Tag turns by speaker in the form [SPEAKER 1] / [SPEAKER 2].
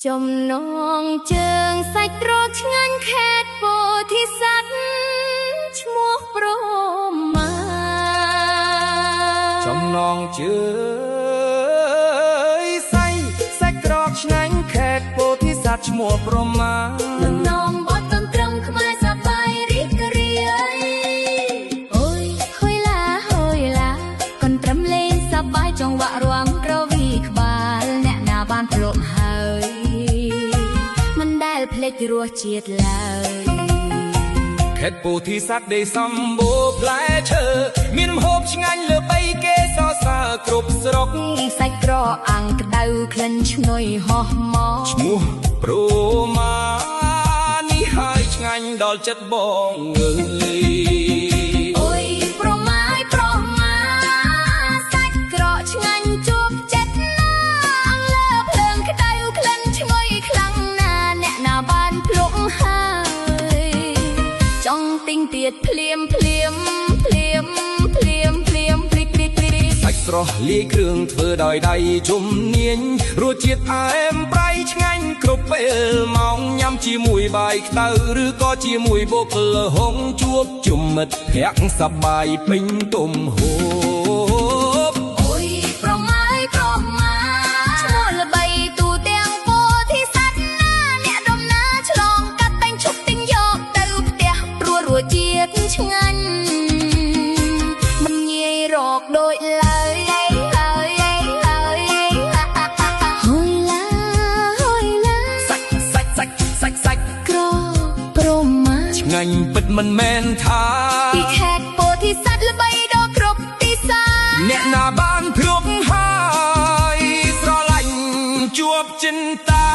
[SPEAKER 1] ចំណងជើងសាច់ត្រកឆ្ងាញ់ខេត្តពោធិសត្វឈ្មោះព្រមា
[SPEAKER 2] ចំណងជើងសាច់ត្រកឆ្ងាញ់ខេត្តពោធិសត្វឈ្មោះព្រមា
[SPEAKER 1] តំណងបត់ត្រឹមខ្មែរសប្បាយរីករាយអូយហុយឡាកូនត្រឹមលេងសប្បាយចង្វាក់រាំរវីក្បាលអ្នកណាបានភ្លក់ហើយមិនដែលភ្លេចរសជាតិឡើយ
[SPEAKER 2] ខេត្តពោធិសត្វដីសម្បូរផ្លែឈើមានម្ហូបឆ្ងាញ់លើបីគេសរសើរគ្រប់ស្រុក
[SPEAKER 1] សាច់ក្រអាំងក្តៅក្លិនឈ្ងុយហោះមក
[SPEAKER 2] ឈ្មោះព្រមានេះហើយឆ្ងាញ់ដល់ចិត្តបងអើយ
[SPEAKER 1] អូយព្រមាសាច់ក្រឆ្ងាញ់ជាប់ចិត្តណាអង្លើភ្លើងក្តៅក្លិនឈ្ងុយខ្លាំងណាអ្នកណាបានភ្លក់ហើយចង់ទិញទៀតភ្លាម
[SPEAKER 2] សាច់ស្រស់លាយគ្រឿងធ្វើដោយដៃជំនាញរសជាតិអែមប្រៃឆ្ងាញ់គ្រប់ពេលម៉ោងញ៉ាំជាមួយបាយក្តៅឬក៏ជាមួយបបលហុងជួបជុំមិត្តភក្តិសប្បាយពេញទំហូប
[SPEAKER 1] អូយព្រមាឈ្មោះល្បីទូទាំងពោធិសត្វណាអ្នកដំណើរឆ្លងកាត់តែងឈប់ទិញយកទៅផ្ទះព្រោះរសជាតិឆ្ងាញ់មិនងាយរកដូចឡើយ
[SPEAKER 2] សាច់
[SPEAKER 1] ក្រព្រមា
[SPEAKER 2] ឆ្ងាញ់ពិតមិនមែនថា
[SPEAKER 1] ពីខេត្តពោធិសត្វល្បីដល់គ្រប់ទីសា
[SPEAKER 2] អ្នកណាបានភ្លក់ហើយស្រឡាញ់ជួបចិនតា